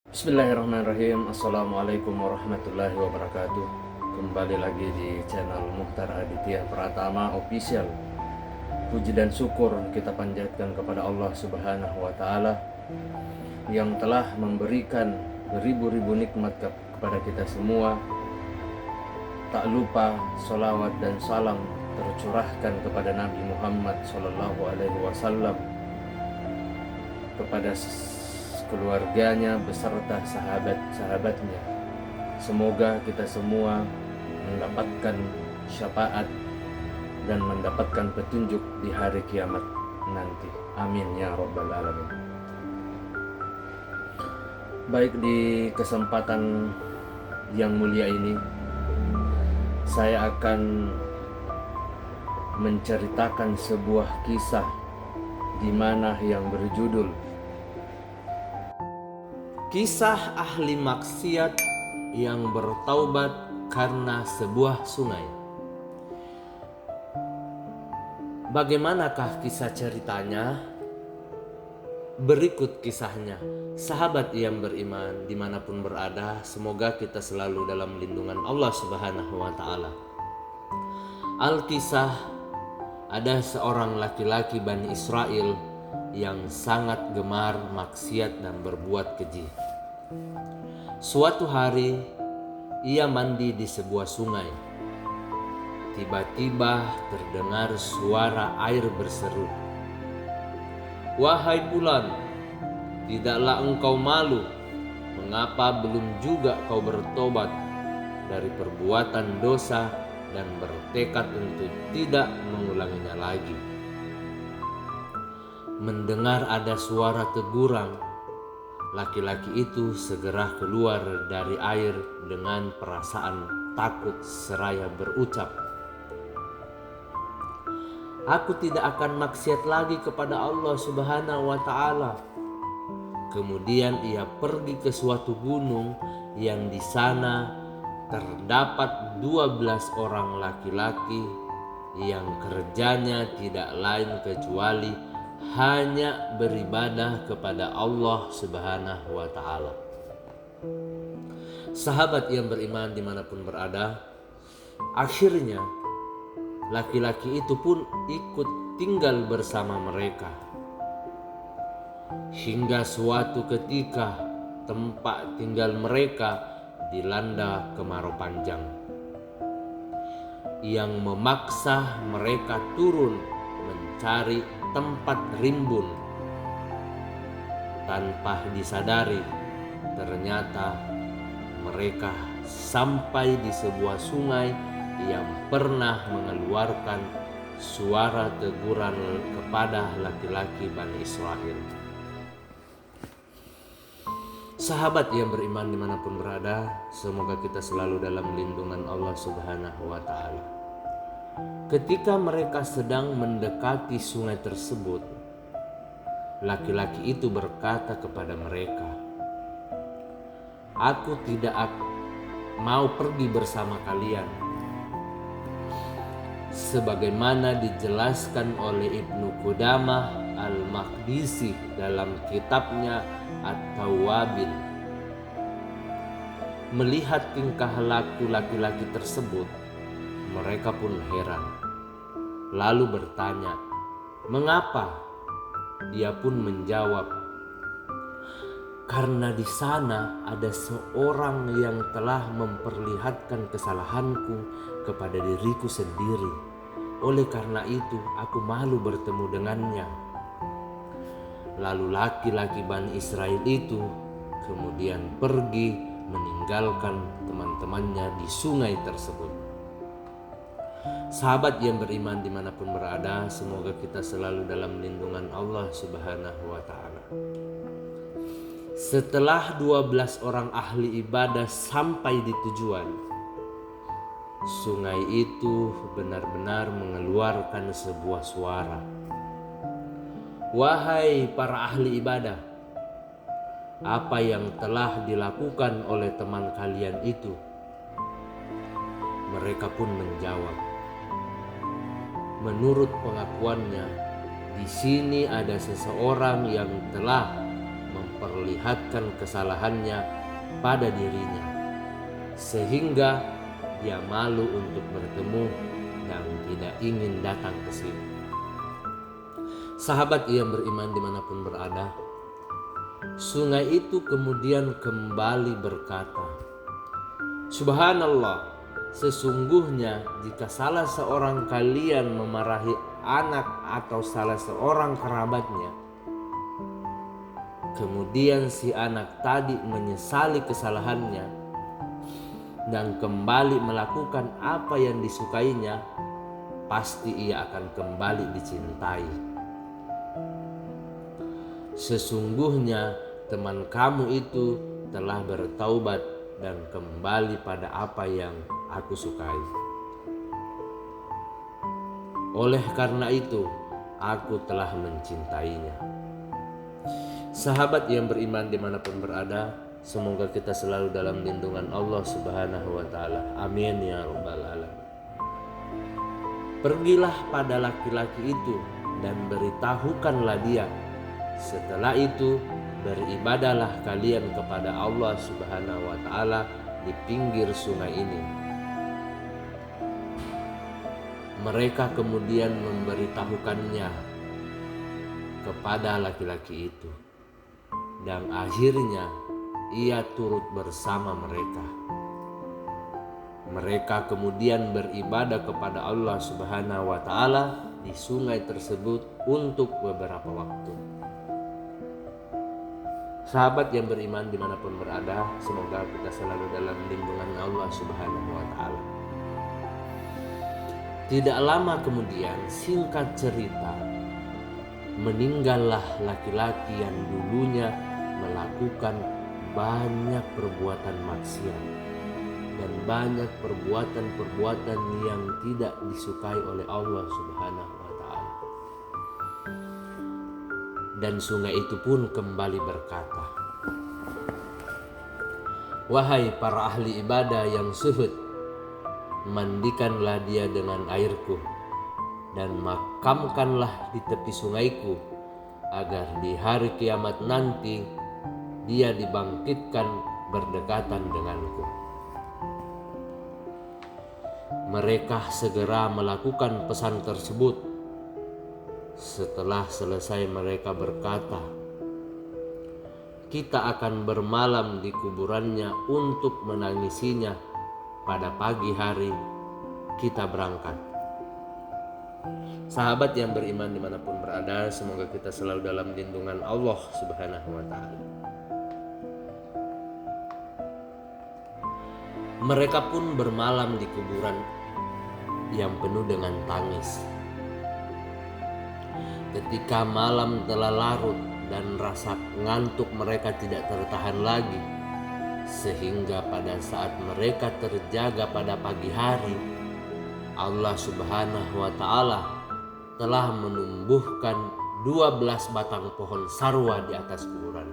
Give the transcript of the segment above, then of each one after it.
Bismillahirrahmanirrahim. Assalamualaikum warahmatullahi wabarakatuh. Kembali lagi di channel Mukhtar Aditya Pratama Official. Puji dan syukur kita panjatkan kepada Allah Subhanahu wa Ta'ala yang telah memberikan beribu-ribu nikmat kepada kita semua. Tak lupa salawat dan salam tercurahkan kepada Nabi Muhammad SAW, kepada keluarganya beserta sahabat-sahabatnya. Semoga kita semua mendapatkan syafaat dan mendapatkan petunjuk di hari kiamat nanti. Amin ya rabbal alamin. Baik, di kesempatan yang mulia ini saya akan menceritakan sebuah kisah di mana yang berjudul Kisah Ahli Maksiat yang Bertaubat Karena Sebuah Sungai. Bagaimanakah kisah ceritanya? Berikut kisahnya. Sahabat yang beriman dimanapun berada, semoga kita selalu dalam lindungan Allah Subhanahu wa Ta'ala. Alkisah, ada seorang laki-laki Bani Israel yang sangat gemar maksiat dan berbuat keji. Suatu hari ia mandi di sebuah sungai. Tiba-tiba terdengar suara air berseru, "Wahai bulan, tidaklah engkau malu? Mengapa belum juga kau bertobat dari perbuatan dosa dan bertekad untuk tidak mengulanginya lagi?" Mendengar ada suara teguran, laki-laki itu segera keluar dari air dengan perasaan takut seraya berucap, "Aku tidak akan maksiat lagi kepada Allah Subhanahu wa Ta'ala." Kemudian ia pergi ke suatu gunung yang di sana terdapat 12 orang laki-laki yang kerjanya tidak lain kecuali hanya beribadah kepada Allah Subhanahu wa Ta'ala. Sahabat yang beriman dimanapun berada, akhirnya laki-laki itu pun ikut tinggal bersama mereka. Hingga suatu ketika tempat tinggal mereka dilanda kemarau panjang yang memaksa mereka turun mencari tempat rimbun. Tanpa disadari, ternyata mereka sampai di sebuah sungai yang pernah mengeluarkan suara teguran kepada laki-laki Bani Israel. Sahabat yang beriman dimanapun berada, semoga kita selalu dalam lindungan Allah Subhanahu wa Ta'ala. Ketika mereka sedang mendekati sungai tersebut, laki-laki itu berkata kepada mereka, "Aku tidak mau pergi bersama kalian." Sebagaimana dijelaskan oleh Ibnu Qudamah Al-Maqdisi dalam kitabnya At-Tawwabil. Melihat tingkah laku laki-laki tersebut, mereka pun heran, lalu bertanya, "Mengapa?" Dia pun menjawab, "Karena di sana ada seorang yang telah memperlihatkan kesalahanku kepada diriku sendiri. Oleh karena itu, aku malu bertemu dengannya." Lalu laki-laki Bani Israel itu kemudian pergi meninggalkan teman-temannya di sungai tersebut. Sahabat yang beriman dimanapun berada, semoga kita selalu dalam lindungan Allah Subhanahu wa Ta'ala. Setelah 12 orang ahli ibadah sampai di tujuan, sungai itu benar-benar mengeluarkan sebuah suara, "Wahai para ahli ibadah, apa yang telah dilakukan oleh teman kalian itu?" Mereka pun menjawab, "Menurut pengakuannya, di sini ada seseorang yang telah memperlihatkan kesalahannya pada dirinya, sehingga dia malu untuk bertemu dan tidak ingin datang ke sini. Sahabat yang beriman dimanapun berada, sungai itu kemudian kembali berkata, "Subhanallah, sesungguhnya jika salah seorang kalian memarahi anak atau salah seorang kerabatnya, kemudian si anak tadi menyesali kesalahannya dan kembali melakukan apa yang disukainya, pasti ia akan kembali dicintai. Sesungguhnya teman kamu itu telah bertaubat dan kembali pada apa yang aku sukai. Oleh karena itu, aku telah mencintainya." Sahabat yang beriman dimanapun berada, semoga kita selalu dalam lindungan Allah Subhanahu wa ta'ala. Amin ya rabbal alamin. Pergilah pada laki-laki itu dan beritahukanlah dia. Setelah itu beribadahlah kalian kepada Allah Subhanahu wa ta'ala di pinggir sungai ini. Mereka kemudian memberitahukannya kepada laki-laki itu, dan akhirnya ia turut bersama mereka. Mereka kemudian beribadah kepada Allah Subhanahu wa ta'ala di sungai tersebut untuk beberapa waktu. Sahabat yang beriman dimanapun berada, semoga kita selalu dalam lindungan Allah Subhanahu wa ta'ala. Tidak lama kemudian, singkat cerita, meninggallah laki-laki yang dulunya melakukan banyak perbuatan maksiat dan banyak perbuatan-perbuatan yang tidak disukai oleh Allah Subhanahu wa ta'ala. Dan sungai itu pun kembali berkata, "Wahai para ahli ibadah yang zuhud, mandikanlah dia dengan airku dan makamkanlah di tepi sungaiku, agar di hari kiamat nanti dia dibangkitkan berdekatan denganku." Mereka segera melakukan pesan tersebut. Setelah selesai mereka berkata, "Kita akan bermalam di kuburannya untuk menangisinya. Pada pagi hari kita berangkat." Sahabat yang beriman dimanapun berada, semoga kita selalu dalam lindungan Allah Subhanahu wa ta'ala. Mereka pun bermalam di kuburan yang penuh dengan tangis. Ketika malam telah larut dan rasa ngantuk mereka tidak tertahan lagi, sehingga pada saat mereka terjaga pada pagi hari, Allah Subhanahu wa ta'ala telah menumbuhkan 12 batang pohon sarwa di atas kuburan.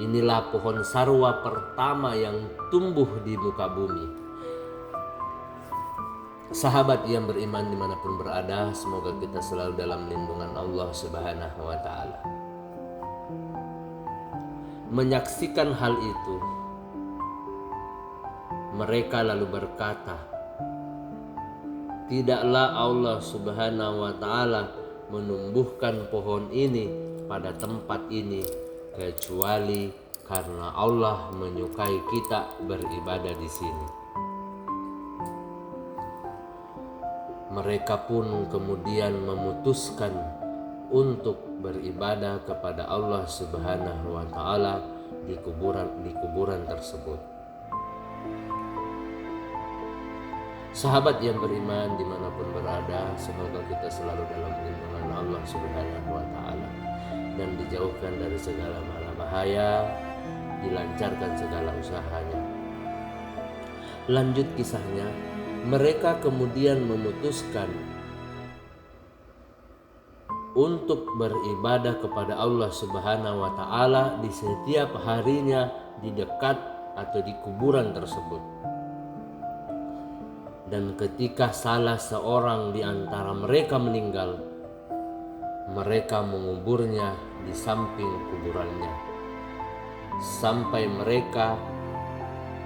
Inilah pohon sarwa pertama yang tumbuh di muka bumi. Sahabat yang beriman dimanapun berada, semoga kita selalu dalam lindungan Allah Subhanahu wa ta'ala. Menyaksikan hal itu, mereka lalu berkata, "Tidaklah Allah Subhanahu wa ta'ala menumbuhkan pohon ini pada tempat ini kecuali karena Allah menyukai kita beribadah di sini." Mereka pun kemudian memutuskan untuk beribadah kepada Allah Subhanahu wa ta'ala di kuburan tersebut. Sahabat yang beriman dimanapun berada, semoga kita selalu dalam lindungan Allah Subhanahu wa ta'ala dan dijauhkan dari segala mara bahaya, dilancarkan segala usahanya. Lanjut kisahnya, mereka kemudian memutuskan untuk beribadah kepada Allah Subhanahu wa ta'ala di setiap harinya di dekat atau di kuburan tersebut. Dan ketika salah seorang di antara mereka meninggal, mereka menguburnya di samping kuburannya sampai mereka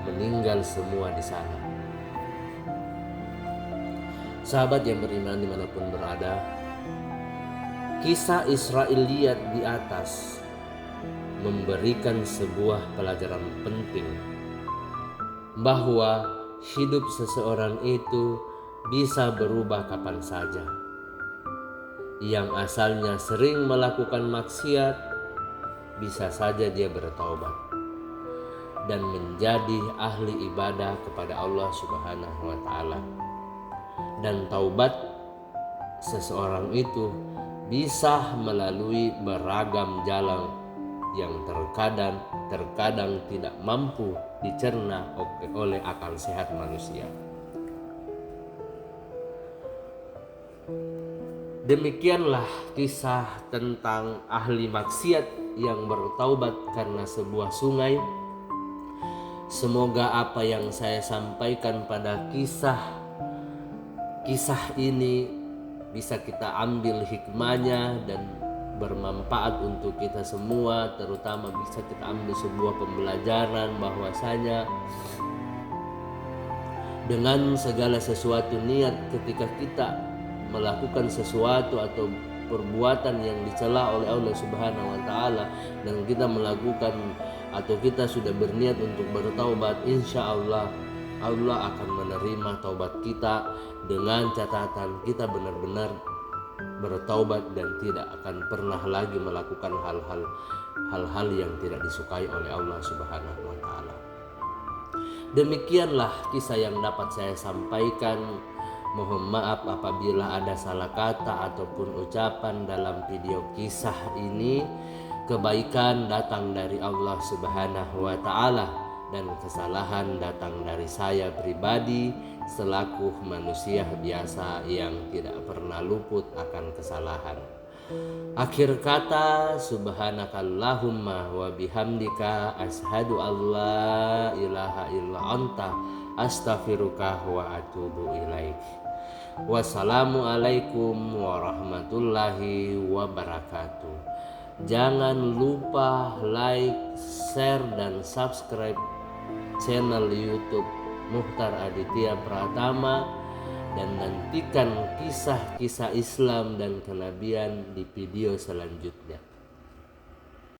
meninggal semua di sana. Sahabat yang beriman dimanapun berada, kisah Israiliyat di atas memberikan sebuah pelajaran penting bahwa hidup seseorang itu bisa berubah kapan saja. Yang asalnya sering melakukan maksiat, bisa saja dia bertaubat dan menjadi ahli ibadah kepada Allah Subhanahu wa Ta'ala. Dan taubat seseorang itu bisa melalui beragam jalan yang terkadang tidak mampu dicerna oleh akal sehat manusia. Demikianlah kisah tentang ahli maksiat yang bertaubat karena sebuah sungai. Semoga apa yang saya sampaikan pada kisah ini bisa kita ambil hikmahnya dan bermanfaat untuk kita semua, terutama bisa kita ambil sebuah pembelajaran bahwasanya dengan segala sesuatu niat ketika kita melakukan sesuatu atau perbuatan yang dicela oleh Allah Subhanahu wa Ta'ala dan kita melakukan atau kita sudah berniat untuk bertaubat, insya Allah akan menerima taubat kita dengan catatan kita benar-benar bertaubat dan tidak akan pernah lagi melakukan hal-hal yang tidak disukai oleh Allah Subhanahu wa Ta'ala. Demikianlah kisah yang dapat saya sampaikan. Mohon maaf apabila ada salah kata ataupun ucapan dalam video kisah ini. Kebaikan datang dari Allah Subhanahu wa Ta'ala dan kesalahan datang dari saya pribadi selaku manusia biasa yang tidak pernah luput akan kesalahan. Akhir kata, subhanakallahumma wa bihamdika asyhadu alla ilaha illa anta astaghfiruka wa atubu ilaik. Wassalamualaikum warahmatullahi wabarakatuh. Jangan lupa like, share, dan subscribe channel YouTube Mukhtar Aditya Pratama dan nantikan kisah-kisah Islam dan kenabian di video selanjutnya.